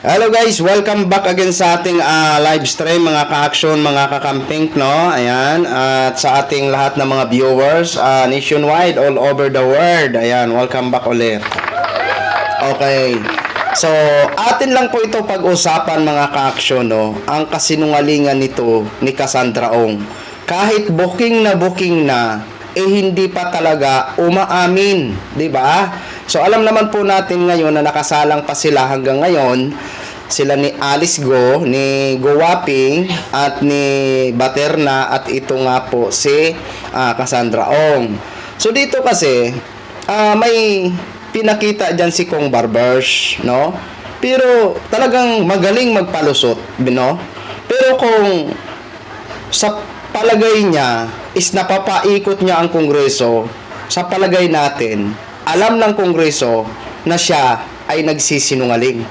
Hello guys, welcome back again sa ating live stream mga ka-action, mga kakamping, no? Ayan, at sa ating lahat ng mga viewers nationwide, all over the world. Ayan, welcome back ulit. Okay. So, atin lang po ito pag-usapan mga ka-action, no? Ang kasinungalingan nito ni Cassandra Ong. Kahit booking na, hindi pa talaga umaamin, 'di ba? So alam naman po natin ngayon na nakasalang pa sila hanggang ngayon, sila ni Alice Go, ni Go Waping at ni Baterna, at ito nga po si Cassandra Ong. So dito kasi may pinakita diyan si Kong Barbers, no? Pero talagang magaling magpalusot, no? Pero kung sa palagay niya is napapaikot niya ang Kongreso, sa palagay natin, alam ng Kongreso na siya ay nagsisinungaling.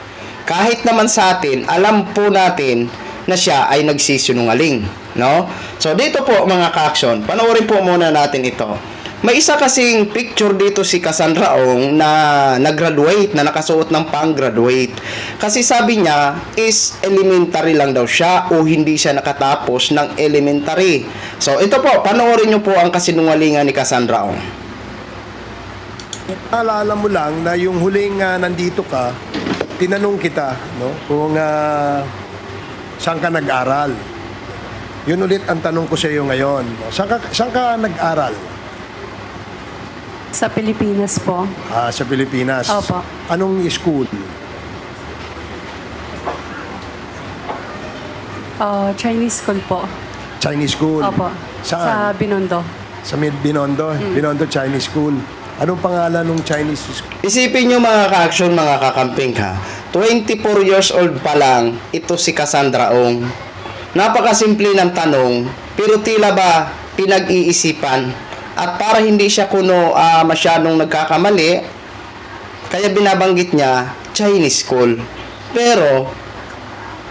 Kahit naman sa atin, alam po natin na siya ay nagsisinungaling, no? So dito po mga ka-action, panoorin po muna natin ito. May isa kasing picture dito si Cassandra Ong na nag-graduate, na nakasuot ng pang-graduate. Kasi sabi niya is elementary lang daw siya o hindi siya nakatapos ng elementary. So ito po, panoorin niyo po ang kasinungalingan ni Cassandra Ong. Alala mo lang na yung huling nandito ka, tinanong kita, no, kung saan ka nag-aral. Yun ulit ang tanong ko sa iyo ngayon. Saan ka nag-aral? Sa Pilipinas po. Sa Pilipinas. Opo. Anong school? Chinese school po. Chinese school. Opo. Saan? Sa Binondo. Sa Binondo. Binondo Chinese School. Anong pangalan ng Chinese school? Isipin niyo mga ka-action, mga kakamping ha. 24 years old pa lang, ito si Cassandra Ong. Napakasimple ng tanong, pero tila ba pinag-iisipan? At para hindi siya masyadong nagkakamali, kaya binabanggit niya Chinese school. Pero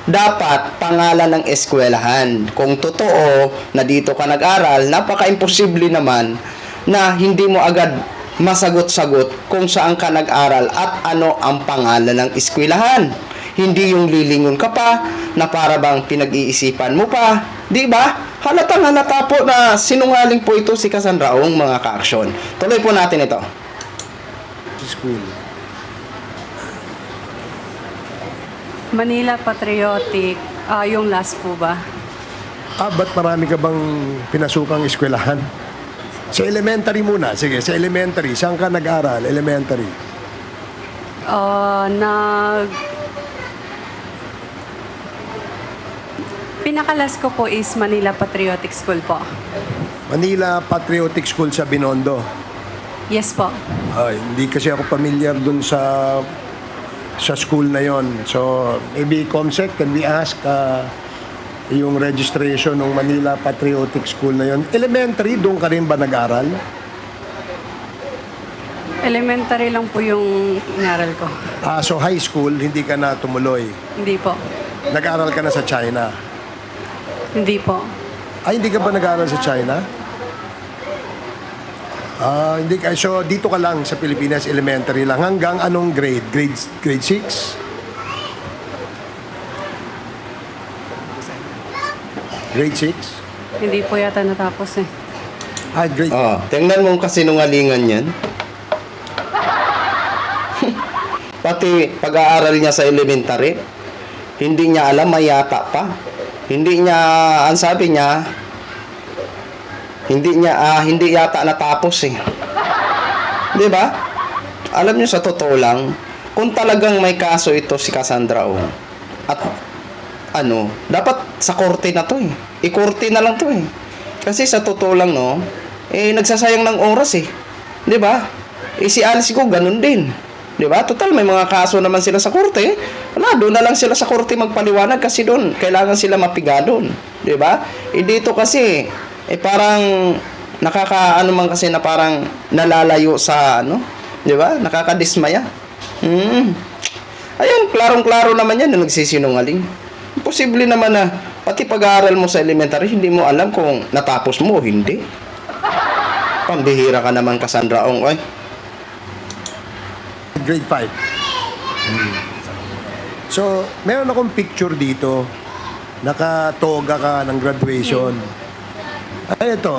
dapat pangalan ng eskwelahan. Kung totoo na dito ka nag-aral, napaka-imposible naman na hindi mo agad masagot-sagot kung saan ka nag-aral at ano ang pangalan ng eskwelahan. Hindi yung lilingon ka pa na para bang pinag-iisipan mo pa, di ba? Halatang halata po na sinungaling po ito si Cassandra Ong, mga ka-action. Tuloy po natin ito. School. Manila Patriotic, yung last po ba? Ba't marami ka bang pinasukang eskwelahan? Sa elementary muna. Sige, sa elementary. Saan ka nag-aral? Elementary. Pinakalas ko po is Manila Patriotic School po. Manila Patriotic School sa Binondo. Yes po. Hindi kasi ako familiar dun sa school na yon. So, maybe Comsec, can we ask yung registration ng Manila Patriotic School na yon? Elementary, doon ka rin ba nag-aral? Elementary lang po yung inaral ko. So high school, hindi ka na tumuloy. Hindi po. Nag-aral ka na sa China. Hindi po. Hindi ka ba nag-aral sa China? Hindi ka. So, dito ka lang sa Pilipinas, elementary lang. Hanggang anong grade? Grade 6? Grade 6? Hindi po yata natapos eh. Grade. Tingnan mo ang kasinungalingan yan. Pati pag-aaral niya sa elementary, hindi niya alam, may yata pa. Hindi niya, ang sabi niya, hindi yata natapos eh. 'Di ba? Alam niyo, sa totoo lang, kung talagang may kaso ito si Cassandra Ong, at dapat sa korte na 'to eh. I-korte na lang 'to eh. Kasi sa totoo lang, no, nagsasayang ng oras eh. 'Di ba? Si Alice Go ganun din. 'Di ba? Total may mga kaso naman sila sa korte. Wala, doon na lang sila sa korte magpaliwanag kasi doon kailangan sila mapiga doon. 'Di ba? Dito kasi parang man kasi na parang nalalayo sa 'di ba? Nakakadismaya. Ayun, klarong-klaro naman 'yan na nagsisinungaling. Imposible naman na pati pag-aaral mo sa elementary hindi mo alam kung natapos mo o hindi. Pambihira ka naman, Cassandra Ong, oy. Grade 5. So, meron akong picture dito. Nakatoga ka ng graduation. Ay, ito,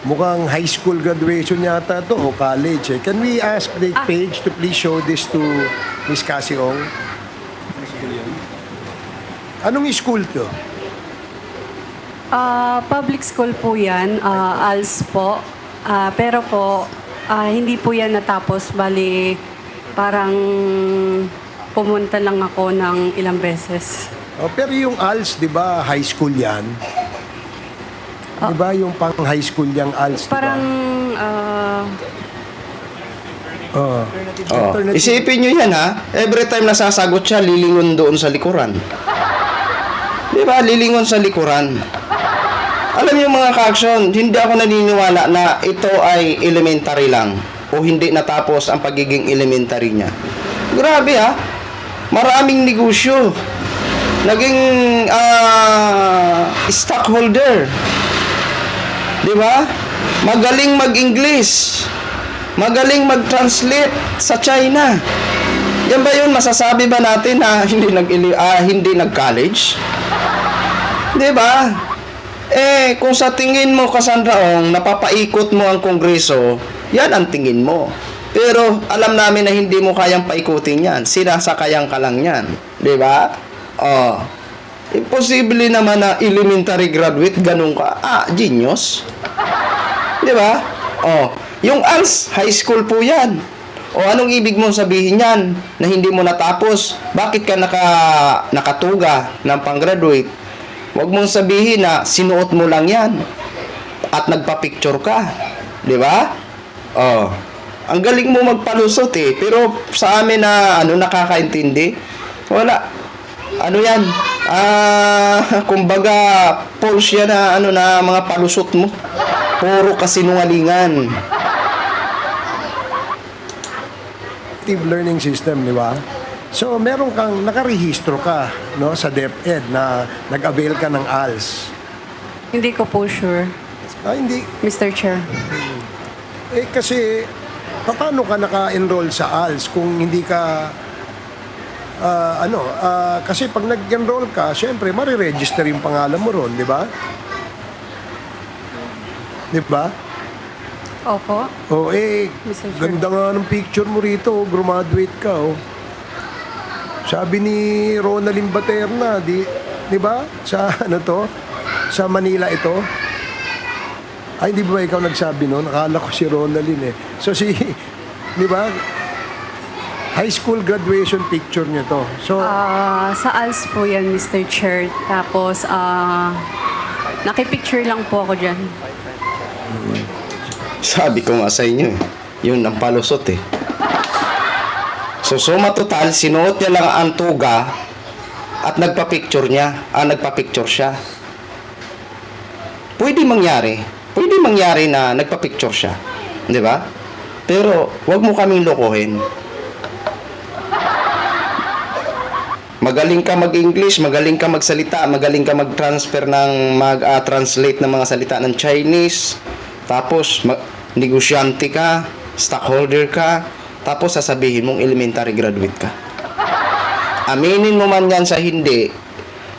mukhang high school graduation yata to o college. Can we ask the page to please show this to Miss Casiong? Anong school to? Public school po yan, ALS po. Pero po, hindi po yan natapos. Bali, parang pumunta lang ako ng ilang beses. Oh, pero yung ALS, di ba, high school yan? Di ba yung pang high school yung ALS, di ba? Parang, Oh. Alternative. Isipin nyo yan ha. Every time nasasagot siya, lilingon doon sa likuran. Di ba? Lilingon sa likuran. Alam niyo mga ka-action, hindi ako naniniwala na ito ay elementary lang o hindi natapos ang pagiging elementary niya. Grabe ha. Maraming negosyo. Naging stockholder. Di ba? Magaling mag-English. Magaling mag-translate sa China. Yan ba yun? Masasabi ba natin na hindi nag-college? Di ba? Eh, kung sa tingin mo, Cassandra Ong, napapaikot mo ang kongreso, yan ang tingin mo. Pero alam namin na hindi mo kayang paikutin yan. Sinasakayan ka lang yan. Di ba? Oh. Imposible naman na elementary graduate, ganun ka. Genius. Di ba? Oh. Yung ALS, high school po yan. O anong ibig mong sabihin yan na hindi mo natapos? Bakit ka nakatuga ng pang-graduate? Huwag mong sabihin na sinuot mo lang yan at nagpa-picture ka. Di ba? Oh. Ang galing mo magpalusot eh. Pero sa amin na nakakaintindi, wala. Ano yan? Kumbaga, false yan na mga palusot mo. Puro kasinungalingan. Active learning system, di ba? So, meron kang, nakarehistro ka, no, sa DepEd na nag-avail ka ng ALS. hindi ko po sure, Hindi. Mr. Chair. Kasi, paano ka naka-enroll sa ALS kung hindi ka, kasi pag nag-enroll ka, syempre, mariregister yung pangalan mo ron, di ba? Di ba? Opo. Mr. Mr. Chair. Ganda nga ng picture mo rito, graduate ka, oh. Sabi ni Ronaldin Baterna, di ba? Sa sa Manila ito. Ay, hindi ba ikaw nagsabi noon? Akala ko si Ronaldin eh. So di ba? High school graduation picture niya to. So, Sa ALS po yan, Mr. Chair. Tapos, nakipicture lang po ako dyan. Sabi ko nga sa inyo, yun ang palusot eh. So, suma total, sinuot niya lang ang tuga at nagpa-picture siya. Pwede mangyari na nagpa-picture siya. Di ba? Pero, wag mo kaming lokohin. Magaling ka mag-English, magaling ka magsalita, magaling ka mag-transfer mag-translate ng mga salita ng Chinese. Tapos, negosyante ka, stockholder ka, tapos sasabihin mong elementary graduate ka. Aminin mo man yan sa hindi,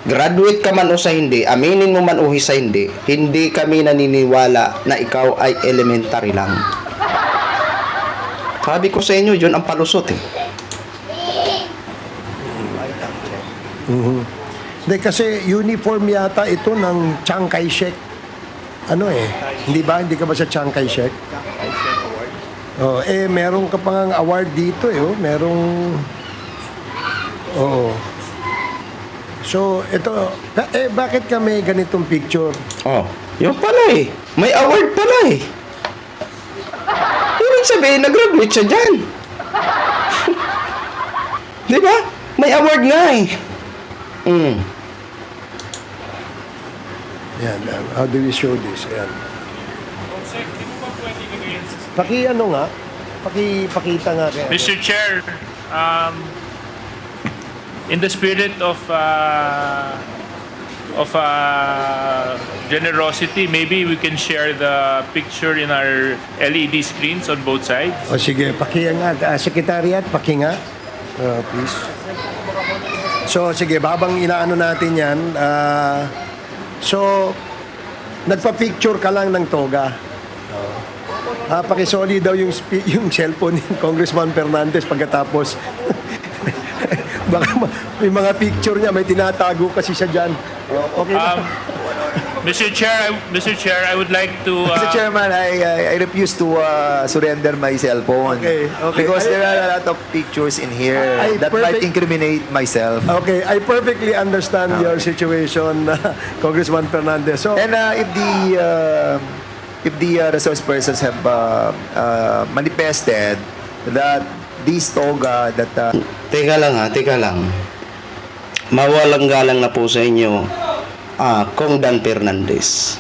graduate ka man o sa hindi, aminin mo man o sa hindi kami naniniwala na ikaw ay elementary lang. Sabi ko sa inyo, yun ang palusot eh. Hindi, kasi uniform yata ito ng Chiang Kai-shek. Hindi ba? Hindi ka ba sa Chiang Kai-shek? Meron ka pang award dito merong... So, ito... bakit ka may ganitong picture? Oh, yun pala eh. May award pala eh. Ibig sabihin, nag-graduate siya dyan. Di ba? May award nga eh. Yan. How do we show this? Ayan. Pakita nga kaya. Mr. Chair, in the spirit of generosity, maybe we can share the picture in our LED screens on both sides. O sige, pakiya nga. Secretariat, pakinga. Please. So, sige, babang inaano natin yan. So, nagpa-picture ka lang ng toga. Pakisoli daw yung cellphone ni Congressman Fernandez pagkatapos. Baka may mga picture niya, may tinatago kasi siya dyan. Okay na. Mr. Chair, I would like to. Mr. Chairman, I refuse to surrender my cell phone. Okay. Because there are a lot of pictures in here that might incriminate myself. Okay, I perfectly understand your situation, Congressman Fernandez. So, And if the resource persons have manifested that this toga that Teka lang. Mawalang galang na po sa inyo, Kong Dan Fernandez.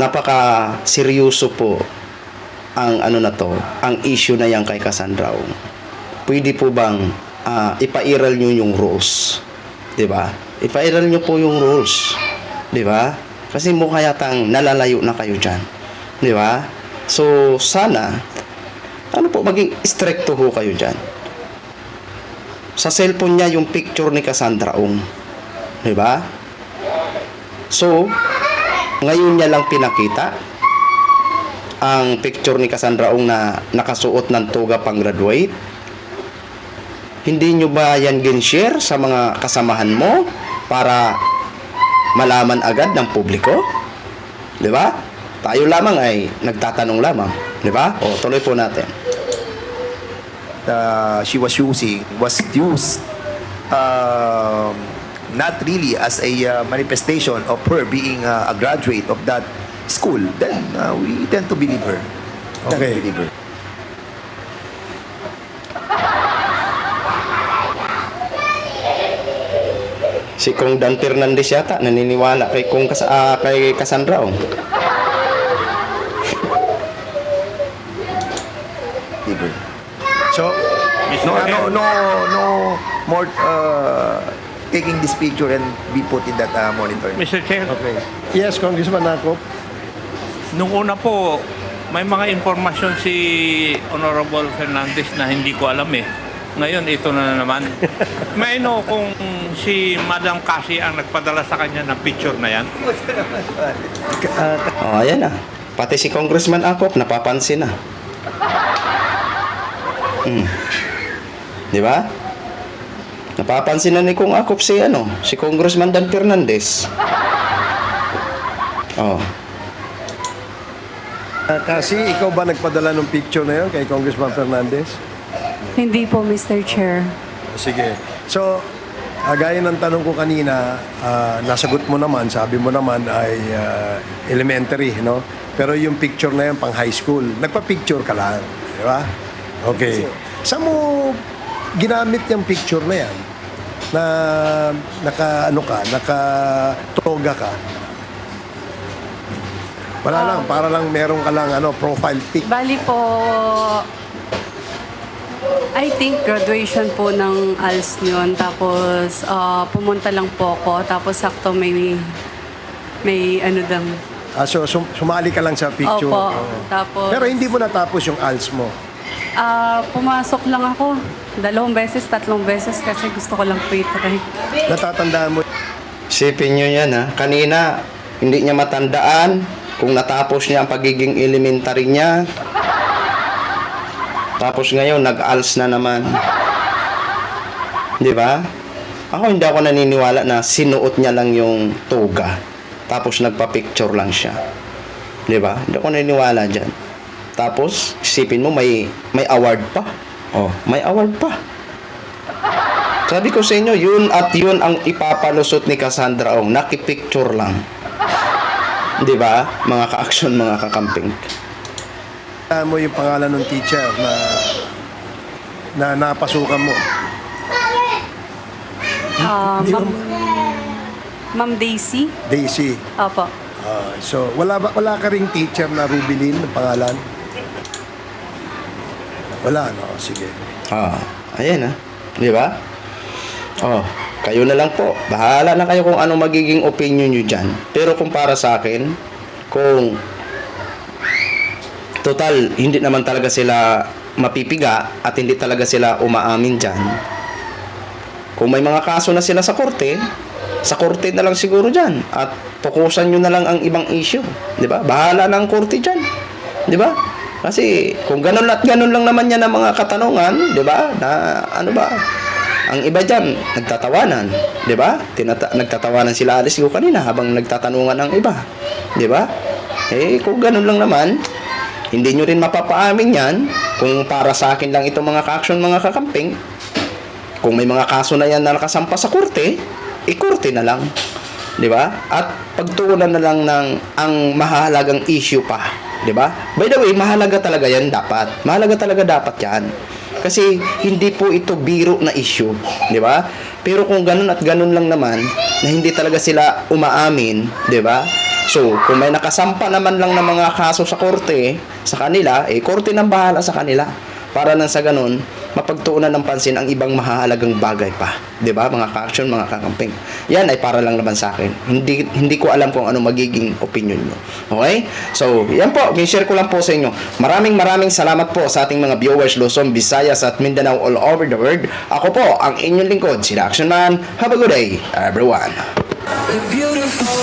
Napaka seryoso po ang ang issue na yan kay Cassandra Ong. Pwede po bang ipairal nyo yung rules? 'Di ba? Ipairal nyo po yung rules. 'Di ba? Kasi mukha yatang nalalayo na kayo diyan. 'Di ba? So sana maging stricto ho kayo diyan. Sa cellphone niya yung picture ni Cassandra Ong. 'Di ba? So, ngayon niya lang pinakita ang picture ni Cassandra Ong na nakasuot ng toga pang graduate. Hindi nyo ba yan gin-share sa mga kasamahan mo para malaman agad ng publiko? 'Di ba? Tayo lamang ay nagtatanong lamang, 'di ba? O tuloy po natin. she was using was used not really as a manifestation of her being a graduate of that school, then we tend to believe her. Okay. Si Kong Dan Fernandez yata naniniwala kay kay Cassandra Ong. Believe her. so No more taking this picture and be put in that monitor. Mr. Chair, okay. Yes, Congressman Nakop. Nung una po, may mga impormasyon si Honorable Fernandez na hindi ko alam eh. Ngayon, ito na naman. May kung si Madam Cassie ang nagpadala sa kanya ng picture na yan. Ayan na. Pati si Congressman Akop napapansin na. Di ba? Napapansin na ni Kong Akop si Congressman Dan Fernandez. Kasi ikaw ba nagpadala ng picture na yun kay Congressman Fernandez? Hindi po, Mr. Chair. Sige. So, gaya ng tanong ko kanina, nasagot mo naman, sabi mo naman ay elementary, no? Pero yung picture na yan pang high school, nagpa-picture ka lang, di ba? Okay. Saan mo ginamit yung picture na yan? Na naka-toga ka? Wala lang, para lang meron ka lang profile pic. Bali po, I think graduation po ng ALS yun. Tapos pumunta lang po ako. Tapos sakto may So, sumali ka lang sa picture. Opo. Oo. Tapos Pero hindi mo natapos yung ALS mo. pumasok lang ako 2 beses, 3 beses kasi gusto ko lang po i-try. Natatandaan mo. Isipin nyo yan Kanina, hindi niya matandaan kung natapos niya ang pagiging elementary niya. Tapos ngayon, nag-ALS na naman. Di ba? Ako hindi ako naniniwala na sinuot niya lang yung toga. Tapos nagpa-picture lang siya. Di ba? Hindi ako naniniwala dyan. Tapos, isipin mo, may award pa. May award pa. Sabi ko sa inyo, yun ang ipapalusot ni Cassandra Ong. Nakipicture lang. Di ba? Mga ka-action, mga kakamping. Mo yung pangalan ng teacher na napasukan mo. Ma'am Daisy? Daisy. Opo. So, wala ka ring teacher na Rubilin na pangalan? Wala, no? Sige. Ayan Di ba? Kayo na lang po. Bahala na kayo kung ano magiging opinion nyo dyan. Pero kung para sa akin, kung total, hindi naman talaga sila mapipiga at hindi talaga sila umaamin dyan. Kung may mga kaso na sila sa korte na lang siguro dyan. At fokusan nyo na lang ang ibang issue. Di ba? Bahala ng korte dyan. Di ba? Kasi kung ganun at ganun lang naman yan ang mga katanungan, di ba? Na ano ba? Ang iba dyan, nagtatawanan. Di ba? Nagtatawanan sila Alice ko kanina habang nagtatanungan ang iba. Di ba? Eh, kung ganun lang naman, hindi nyo rin mapapaamin yan kung para sa akin lang itong mga ka-action, mga kakamping. Kung may mga kaso na yan na nakasampa sa korte, ikorte na lang. Di ba? At pagtuunan na lang ng ang mahalagang issue pa. Di ba? By the way, mahalaga talaga yan dapat. Mahalaga talaga dapat yan. Kasi hindi po ito biro na issue. Di ba? Pero kung ganun at ganun lang naman, na hindi talaga sila umaamin, di ba? So, kung may nakasampa naman lang ng mga kaso sa korte, sa kanila, korte nang bahala sa kanila. Para nang sa ganun, mapagtuunan ng pansin ang ibang mahalagang bagay pa. 'Di ba mga ka-action, mga kakamping? Yan ay para lang naman sa akin. Hindi ko alam kung ano magiging opinion nyo. Okay? So, yan po. Share ko lang po sa inyo. Maraming salamat po sa ating mga viewers Luzon, Visayas at Mindanao all over the world. Ako po, ang inyong lingkod, si Action Man. Have a good day, everyone. Beautiful.